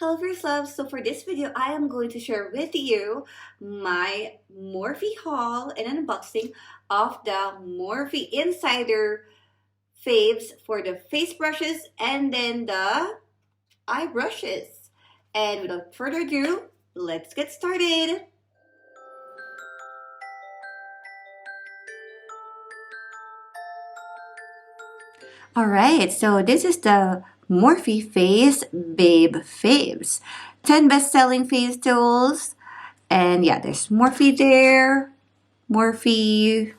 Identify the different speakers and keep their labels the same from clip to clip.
Speaker 1: Hello first loves, so for this video I am going to share with you my Morphe haul and unboxing of the Morphe Insider Faves for the face brushes and then the eye brushes. And without further ado, let's get started. Alright, so this is the Morphe Face Babe Faves. 10 best-selling face tools. And yeah, there's Morphe there. Morphe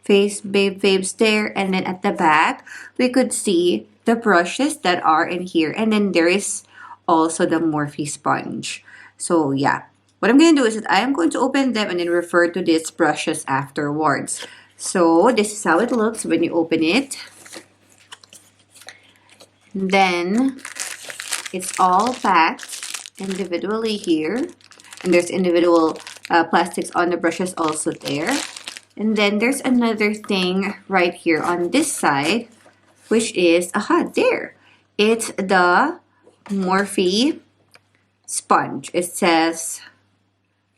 Speaker 1: Face Babe Faves there. And then at the back, we could see the brushes that are in here. And then there is also the Morphe Sponge. So yeah, what I'm going to do is that I am going to open them and then refer to these brushes afterwards. So this is how it looks when you open it. Then it's all packed individually here, and there's individual plastics on the brushes also there. And then there's another thing right here on this side, which is there. It's the Morphe Sponge. It says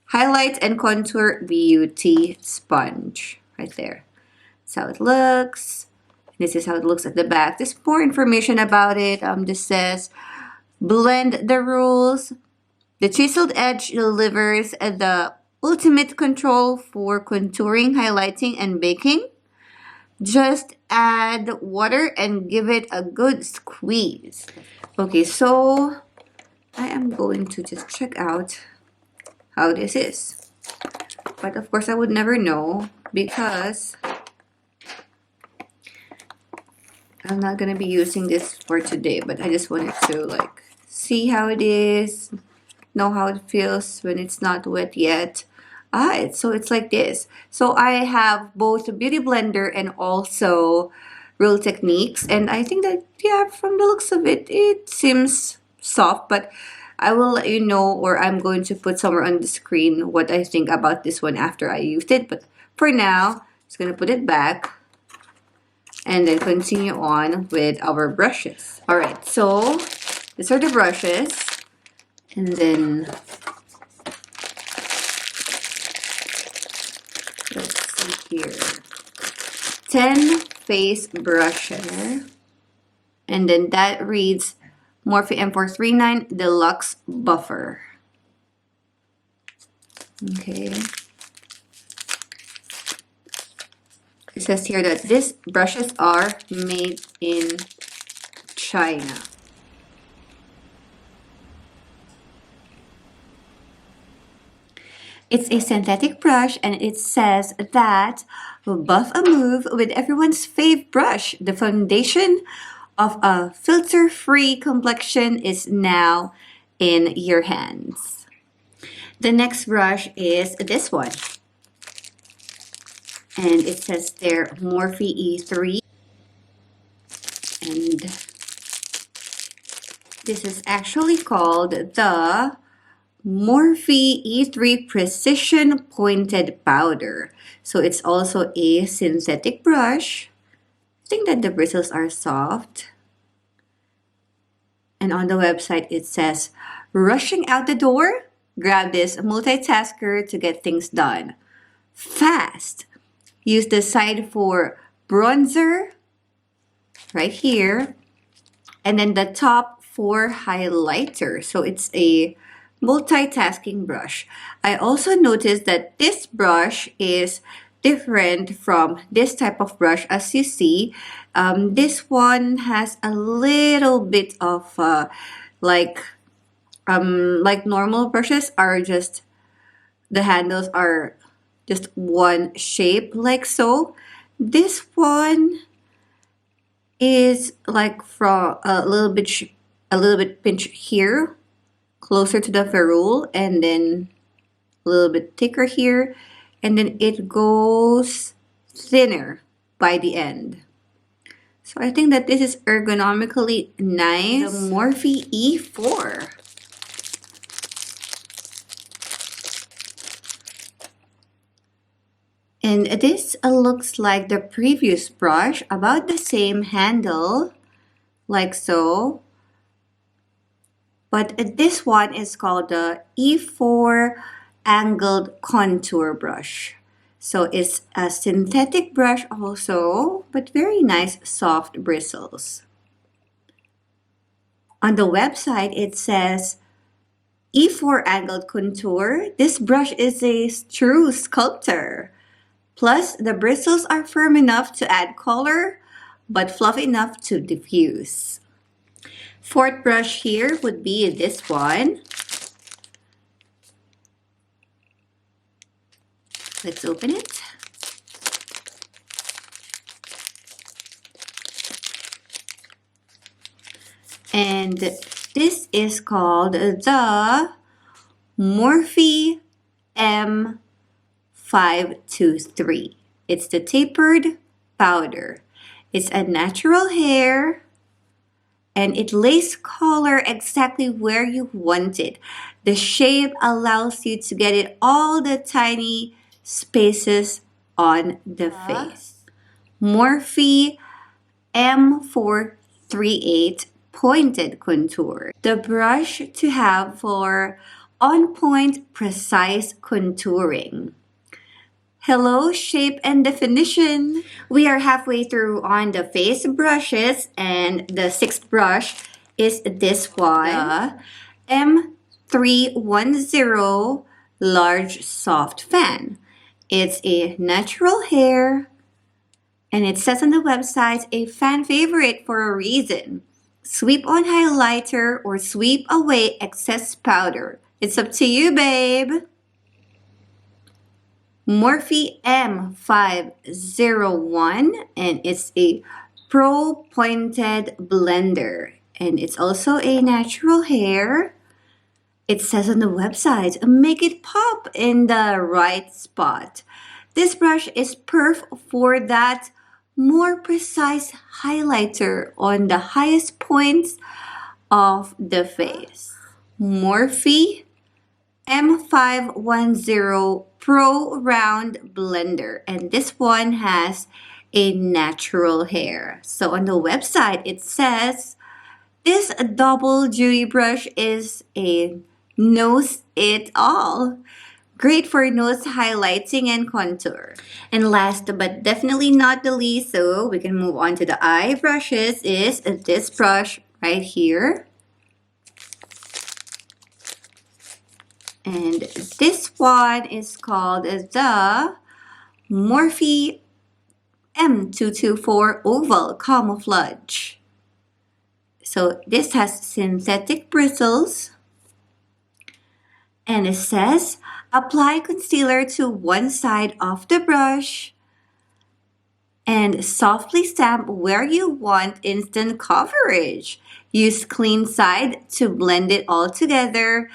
Speaker 1: Highlight and Contour Beauty Sponge right there. That's how it looks. This is how it looks at the back. There's more information about it. This says, blend the rules. The chiseled edge delivers the ultimate control for contouring, highlighting, and baking. Just add water and give it a good squeeze. Okay, so I am going to just check out how this is. But of course, I would never know because I'm not going to be using this for today, but I just wanted to see how it is, know how it feels when it's not wet yet. So it's like this. So I have both a beauty blender and also Real Techniques, and I think that, yeah, from the looks of it, it seems soft, but I will let you know, or I'm going to put somewhere on the screen what I think about this one after I used it. But for now, I'm just going to put it back and then continue on with our brushes. Alright, so these are the brushes. And then let's see here. 10 face brushes. And then that reads Morphe M439 Deluxe Buffer. Okay. It says here that these brushes are made in China. It's a synthetic brush, and it says that buff a move with everyone's fave brush. The foundation of a filter-free complexion is now in your hands. The next brush is this one. And it says there Morphe E3. And this is actually called the Morphe E3 Precision Pointed Powder. So it's also a synthetic brush. I think that the bristles are soft. And on the website it says, rushing out the door? Grab this multitasker to get things done fast. Use the side for bronzer right here, and then the top for highlighter. So it's a multitasking brush. I also noticed that this brush is different from this type of brush. As you see, this one has a little bit of like normal brushes are just, the handles are just one shape like so. This one is like from a little bit pinch here, closer to the ferrule, and then a little bit thicker here, and then it goes thinner by the end. So I think that this is ergonomically nice. The Morphe E4. And this looks like the previous brush, about the same handle, like so. But this one is called the E4 Angled Contour Brush. So it's a synthetic brush also, but very nice soft bristles. On the website, it says E4 Angled Contour. This brush is a true sculptor. Plus, the bristles are firm enough to add color, but fluffy enough to diffuse. Fourth brush here would be this one. Let's open it. And this is called the Morphe M523. It's the tapered powder. It's a natural hair and it lays color exactly where you want it. The shape allows you to get it all the tiny spaces on the face. Morphe M438 Pointed Contour. The brush to have for on-point, precise contouring. Hello, shape and definition. We are halfway through on the face brushes, and the sixth brush is this one, the M310 Large Soft Fan. It's a natural hair, and it says on the website, a fan favorite for a reason. Sweep on highlighter or sweep away excess powder. It's up to you, babe. Morphe M501, and it's a pro pointed blender, and it's also a natural hair. It says on the website, make it pop in the right spot. This brush is perfect for that more precise highlighter on the highest points of the face. Morphe M510 Pro Round Blender, and this one has a natural hair. So on the website it says this double duty brush is a knows it all. Great for nose highlighting and contour. And last but definitely not the least, so we can move on to the eye brushes, is this brush right here. And this one is called the Morphe M224 Oval Camouflage. So this has synthetic bristles. And it says, apply concealer to one side of the brush and softly stamp where you want instant coverage. Use clean side to blend it all together.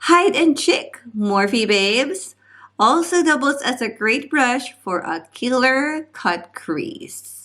Speaker 1: Hide and chic, Morphe babes. Also doubles as a great brush for a killer cut crease.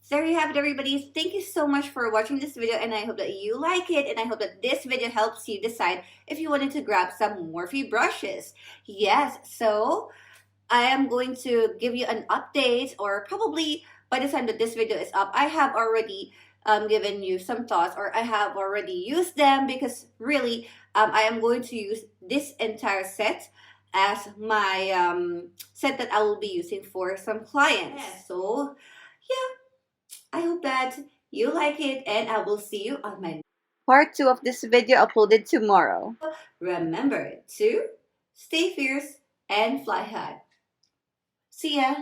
Speaker 1: There you have it, everybody. Thank you so much for watching this video, and I hope that you like it, and I hope that this video helps you decide if you wanted to grab some Morphe brushes. Yes, so I am going to give you an update, or probably by the time that this video is up, I have already given you some thoughts, or I have already used them, because really I am going to use this entire set as my set that I will be using for some clients. So yeah, I hope that you like it, and I will see you on my part 2 of this video uploaded tomorrow. Remember to stay fierce and fly high. See ya!